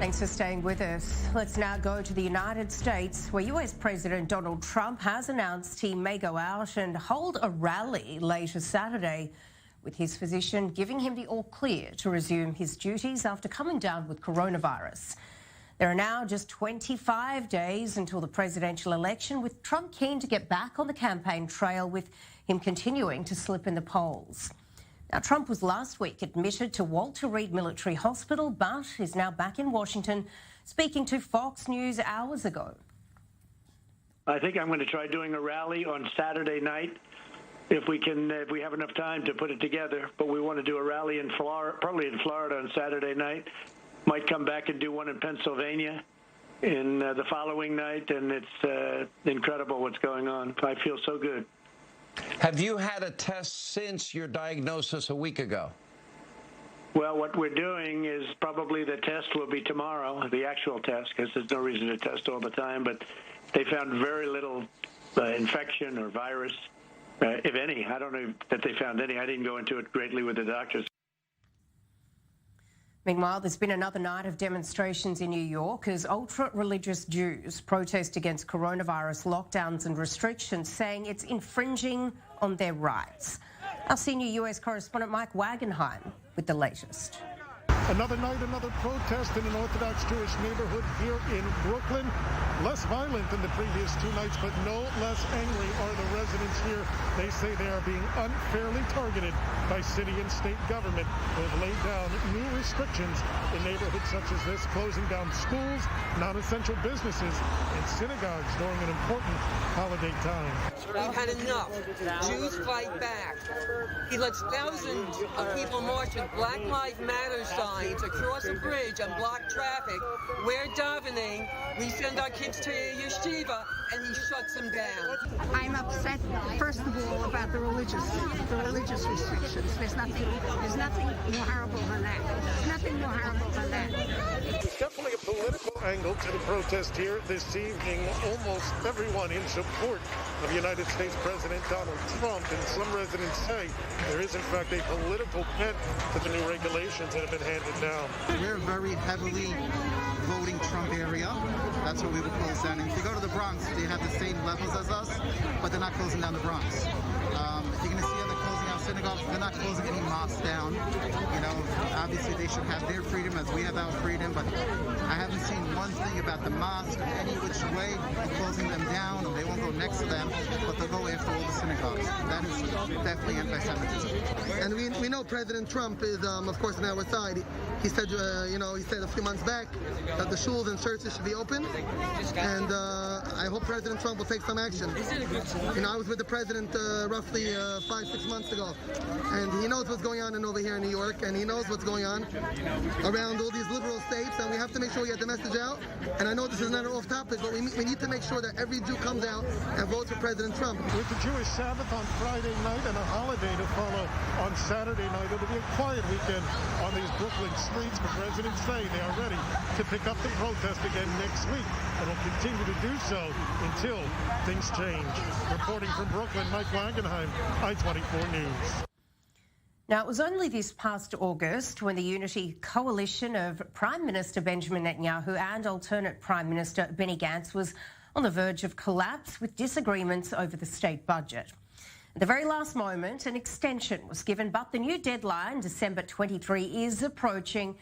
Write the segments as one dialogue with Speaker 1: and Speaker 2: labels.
Speaker 1: Thanks for staying with us. Let's now go to the United States, where US President Donald Trump has announced he may go out and hold a rally later Saturday, with his physician giving him the all clear to resume his duties after coming down with coronavirus. There are now just 25 days until the presidential election, with Trump keen to get back on the campaign trail, with him continuing to slip in the polls. Now, Trump was last week admitted to Walter Reed Military Hospital, but is now back in Washington, speaking to Fox News hours ago.
Speaker 2: I think I'm going to try doing a rally on Saturday night, if we have enough time to put it together. But we want to do a rally in Florida, probably in Florida on Saturday night. Might come back and do one in Pennsylvania in the following night, and it's incredible what's going on. I feel so good.
Speaker 3: Have you had a test since your diagnosis a week ago?
Speaker 2: Well, what we're doing is probably the test will be tomorrow, the actual test, because there's no reason to test all the time. But they found very little infection or virus, if any. I don't know that they found any. I didn't go into it greatly with the doctors.
Speaker 1: Meanwhile, there's been another night of demonstrations in New York as ultra-religious Jews protest against coronavirus lockdowns and restrictions, saying it's infringing on their rights. Our senior US correspondent Mike Wagenheim with the latest.
Speaker 4: Another night, another protest in an Orthodox Jewish neighborhood here in Brooklyn. Less violent than the previous two nights, but no less angry are the residents here. They say they are being unfairly targeted by city and state government who have laid down new restrictions in neighborhoods such as this, closing down schools, non-essential businesses, and synagogues during an important holiday time.
Speaker 5: We've had enough. Jews fight back. He lets thousands of people march with Black Lives Matter signs across a bridge and block traffic. We're davening. We send our kids to yeshiva, and he shuts them down.
Speaker 6: I'm upset, first of all, about the religious restrictions. There's nothing more horrible than that. There's nothing more horrible than that.
Speaker 4: There's definitely a political angle to the protest here this evening. Almost everyone in support of United States President Donald Trump, and some residents say there is, in fact, a political bent to the new regulations that have been handed down.
Speaker 7: We're a very heavily voting Trump area. That's what we would close down. And if you go to the Bronx, they have the same levels as us, but they're not closing down the Bronx. If you're going to see them closing out synagogues, they're not closing any mosques down. You know, obviously they should have their freedom as we have our freedom, but I haven't seen one thing about the mosque in any which way closing them down, or they won't go next to them, but they'll go after all the synagogues. That is definitely anti-Semitism.
Speaker 8: And we know President Trump is, of course, on our side. He said, he said a few months back that the schools and churches should be open, and I hope President Trump will take some action. You know, I was with the president roughly 5-6 months ago, and he knows what's going on over here in New York, and he knows what's going on around all these liberal states, and we have to make sure we get the message out. And I know this is not off topic, but we need to make sure that every Jew comes out and votes for President Trump.
Speaker 4: With the Jewish Sabbath on Friday night and a holiday to follow on Saturday night, it'll be a quiet weekend on these Brooklyn streets, but residents say they are ready to pick up the protest again next week, and will continue to do so until things change. Reporting from Brooklyn, Mike Wagenheim, I-24 News.
Speaker 1: Now, it was only this past August when the Unity coalition of Prime Minister Benjamin Netanyahu and alternate Prime Minister Benny Gantz was on the verge of collapse with disagreements over the state budget. At the very last moment, an extension was given, but the new deadline, December 23, is approaching,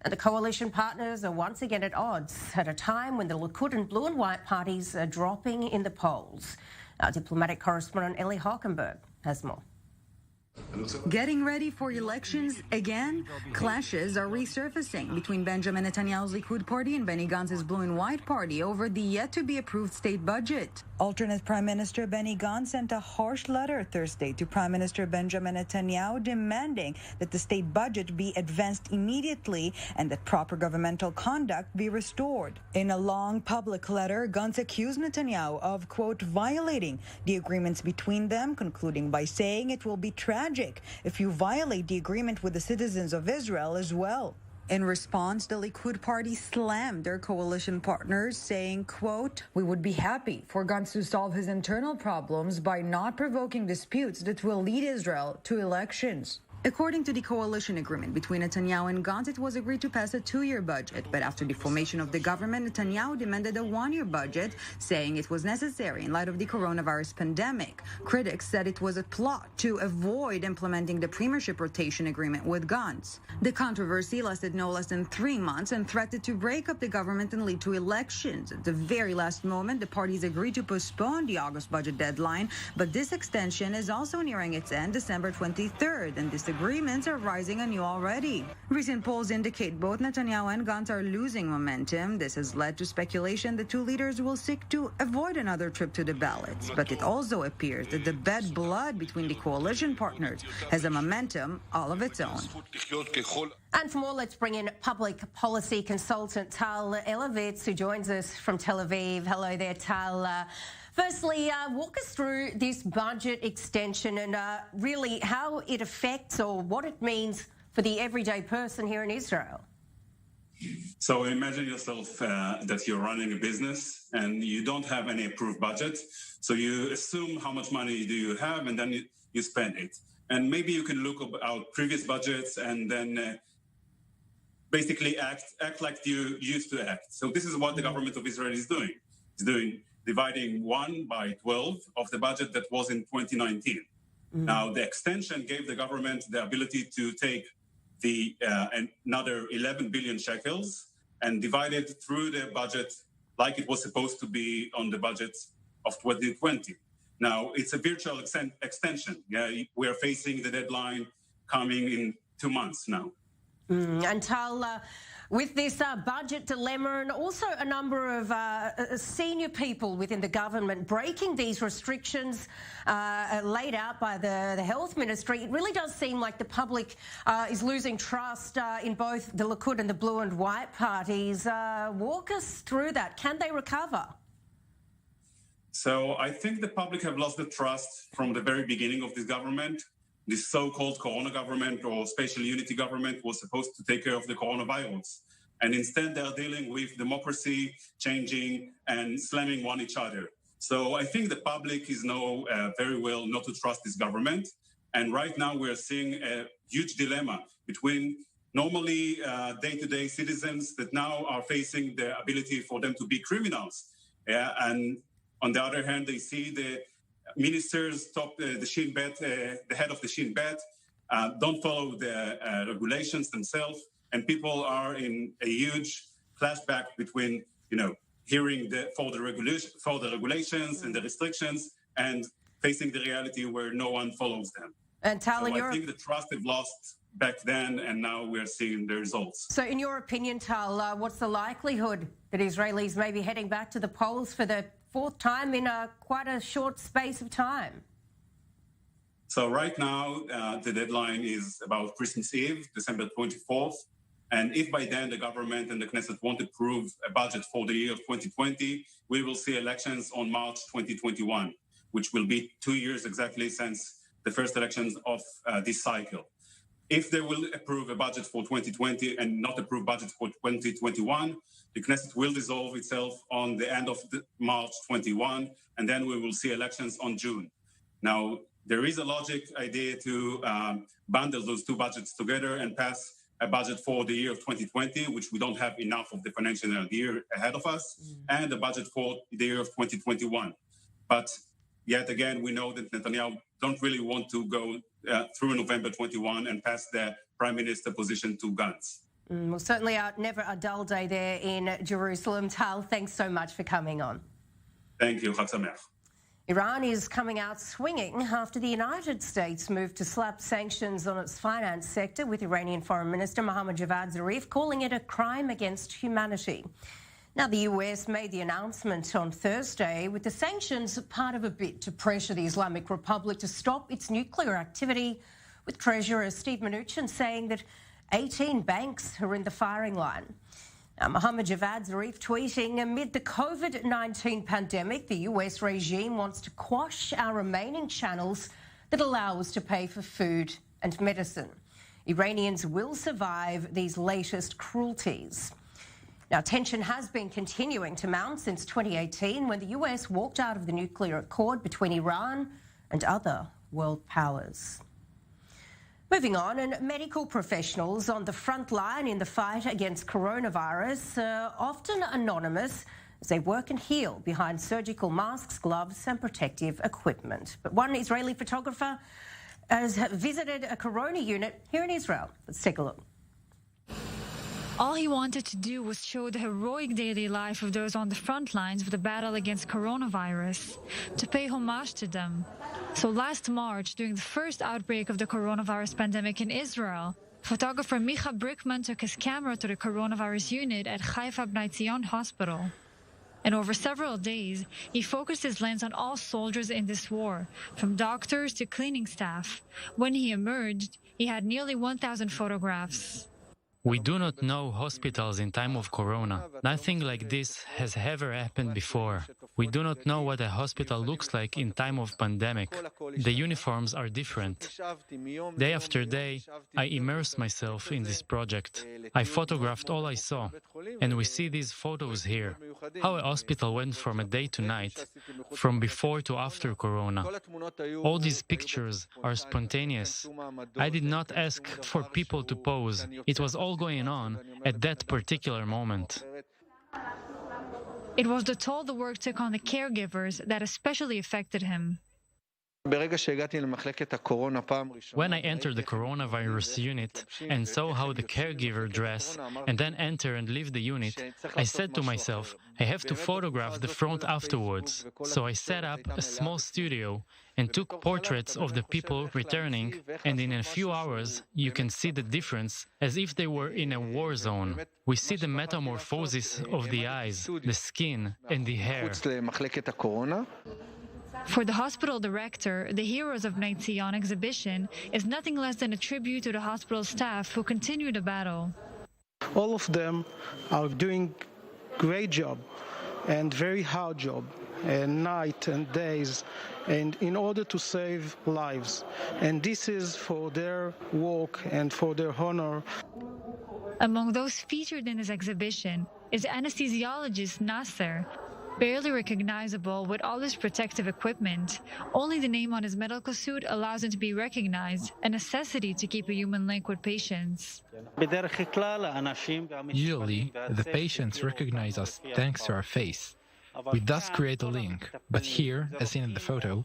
Speaker 1: and the coalition partners are once again at odds at a time when the Likud and Blue and White parties are dropping in the polls. Our diplomatic correspondent Ellie Hockenberg has more.
Speaker 9: Getting ready for elections again? Clashes are resurfacing between Benjamin Netanyahu's Likud party and Benny Gantz's Blue and White party over the yet-to-be-approved state budget. Alternate Prime Minister Benny Gantz sent a harsh letter Thursday to Prime Minister Benjamin Netanyahu demanding that the state budget be advanced immediately and that proper governmental conduct be restored. In a long public letter, Gantz accused Netanyahu of, quote, violating the agreements between them, concluding by saying it will be tragic if you violate the agreement with the citizens of Israel as well. In response, the Likud party slammed their coalition partners, saying, quote, we would be happy for Gantz to solve his internal problems by not provoking disputes that will lead Israel to elections. According to the coalition agreement between Netanyahu and Gantz, it was agreed to pass a 2-year budget. But after the formation of the government, Netanyahu demanded a 1-year budget, saying it was necessary in light of the coronavirus pandemic. Critics said it was a plot to avoid implementing the premiership rotation agreement with Gantz. The controversy lasted no less than 3 months and threatened to break up the government and lead to elections. At the very last moment, the parties agreed to postpone the August budget deadline, but this extension is also nearing its end, December 23rd, and disagreements are rising anew already. Recent polls indicate both Netanyahu and Gantz are losing momentum. This has led to speculation the two leaders will seek to avoid another trip to the ballots. But it also appears that the bad blood between the coalition partners has a momentum all of its own.
Speaker 1: And for more, let's bring in public policy consultant Tal Elovitz, who joins us from Tel Aviv. Hello there, Tal. Firstly, walk us through this budget extension and really how it affects or what it means for the everyday person here in Israel.
Speaker 10: So imagine yourself that you're running a business and you don't have any approved budget. So you assume how much money do you have and then you spend it. And maybe you can look at previous budgets and then basically act like you used to act. So this is what the government of Israel is doing. It's dividing 1 by 12 of the budget that was in 2019. Now, the extension gave the government the ability to take the another 11 billion shekels and divide it through the budget like it was supposed to be on the budget of 2020. Now, it's a virtual extension. Yeah, we are facing the deadline coming in 2 months now.
Speaker 1: And Tal, with this budget dilemma and also a number of senior people within the government breaking these restrictions laid out by the health ministry, it really does seem like the public is losing trust in both the Likud and the blue and white parties. Walk us through that. Can they recover?
Speaker 10: So I think the public have lost the trust from the very beginning of this government. This so-called corona government or spatial unity government was supposed to take care of the coronavirus. And instead, they're dealing with democracy changing and slamming on each other. So I think the public is know very well not to trust this government. And right now, we're seeing a huge dilemma between normally day-to-day citizens that now are facing the ability for them to be criminals. And on the other hand, they see the ministers, the Shin Bet, the head of the Shin Bet, don't follow the regulations themselves, and people are in a huge flashback between, hearing for the regulations and the restrictions, and facing the reality where no one follows them.
Speaker 1: And Tal,
Speaker 10: so I think the trust they've lost back then, and now we're seeing the results.
Speaker 1: So, in your opinion, Tal, what's the likelihood that Israelis may be heading back to the polls for the 4th time in quite a short space of time?
Speaker 10: So right now, the deadline is about Christmas Eve, December 24th. And if by then the government and the Knesset won't approve a budget for the year of 2020, we will see elections on March 2021, which will be 2 years exactly since the first elections of this cycle. If they will approve a budget for 2020 and not approve budget for 2021, the Knesset will dissolve itself on the end of March 21, and then we will see elections on June. Now, there is a logic idea to bundle those two budgets together and pass a budget for the year of 2020, which we don't have enough of the financial year ahead of us, and a budget for the year of 2021. But yet again, we know that Netanyahu don't really want to go through November 21 and pass the prime minister position to Gantz.
Speaker 1: Well, certainly never a dull day there in Jerusalem. Tal, thanks so much for coming on.
Speaker 10: Thank you. Chag Sameach.
Speaker 1: Iran is coming out swinging after the United States moved to slap sanctions on its finance sector, with Iranian Foreign Minister Mohammad Javad Zarif calling it a crime against humanity. Now, the US made the announcement on Thursday, with the sanctions part of a bid to pressure the Islamic Republic to stop its nuclear activity, with Treasurer Steve Mnuchin saying that 18 banks are in the firing line. Now, Mohammad Javad Zarif tweeting, amid the COVID-19 pandemic, the US regime wants to quash our remaining channels that allow us to pay for food and medicine. Iranians will survive these latest cruelties. Now, tension has been continuing to mount since 2018, when the US walked out of the nuclear accord between Iran and other world powers. Moving on, and medical professionals on the front line in the fight against coronavirus are often anonymous as they work and heal behind surgical masks, gloves and protective equipment. But one Israeli photographer has visited a corona unit here in Israel. Let's take a look.
Speaker 11: All he wanted to do was show the heroic daily life of those on the front lines of the battle against coronavirus, to pay homage to them. So last March, during the first outbreak of the coronavirus pandemic in Israel, photographer Micha Brickman took his camera to the coronavirus unit at Haifa Bnei Zion Hospital. And over several days, he focused his lens on all soldiers in this war, from doctors to cleaning staff. When he emerged, he had nearly 1,000 photographs.
Speaker 12: We do not know hospitals in time of corona. Nothing like this has ever happened before. We do not know what a hospital looks like in time of pandemic. The uniforms are different. Day after day, I immerse myself in this project. I photographed all I saw, and we see these photos here. How a hospital went from a day to night, from before to after corona. All these pictures are spontaneous. I did not ask for people to pose. It was all going on at that particular moment.
Speaker 11: It was the toll the work took on the caregivers that especially affected him.
Speaker 12: When I entered the coronavirus unit and saw how the caregiver dress and then enter and leave the unit, I said to myself, I have to photograph the front afterwards. So I set up a small studio and took portraits of the people returning, and in a few hours you can see the difference as if they were in a war zone. We see the metamorphosis of the eyes, the skin and the hair.
Speaker 11: For the hospital director, the Heroes of Bnei Zion exhibition is nothing less than a tribute to the hospital staff who continue the battle.
Speaker 13: All of them are doing great job and very hard job, and night and days, and in order to save lives. And this is for their work and for their honor.
Speaker 11: Among those featured in this exhibition is anesthesiologist Nasser, barely recognizable with all his protective equipment. Only the name on his medical suit allows him to be recognized, a necessity to keep a human link with patients.
Speaker 14: Usually, the patients recognize us thanks to our face. We thus create a link, but here, as seen in the photo,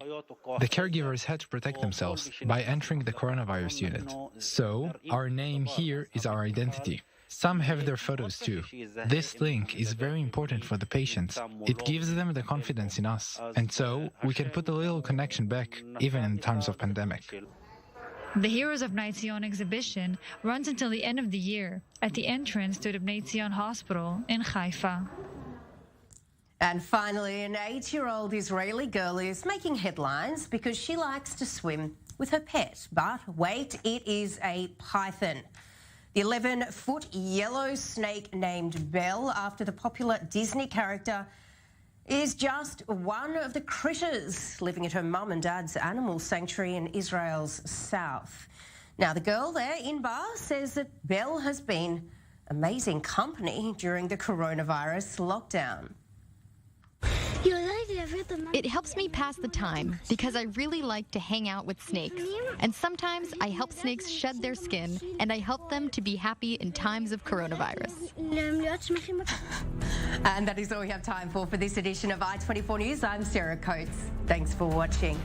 Speaker 14: the caregivers had to protect themselves by entering the coronavirus unit. So, our name here is our identity. Some have their photos too. This link is very important for the patients. It gives them the confidence in us, and so we can put a little connection back, even in times of pandemic.
Speaker 11: The Heroes of Bnei Zion exhibition runs until the end of the year at the entrance to the Bnei Zion Hospital in Haifa.
Speaker 1: And finally, an 8-year-old Israeli girl is making headlines because she likes to swim with her pet. But wait, it is a python. The 11-foot yellow snake named Belle, after the popular Disney character, is just one of the critters living at her mum and dad's animal sanctuary in Israel's south. Now, the girl there, Inbar, says that Belle has been amazing company during the coronavirus lockdown.
Speaker 15: It helps me pass the time because I really like to hang out with snakes. And sometimes I help snakes shed their skin, and I help them to be happy in times of coronavirus.
Speaker 1: And that is all we have time for this edition of I24 News. I'm Sarah Coates. Thanks for watching.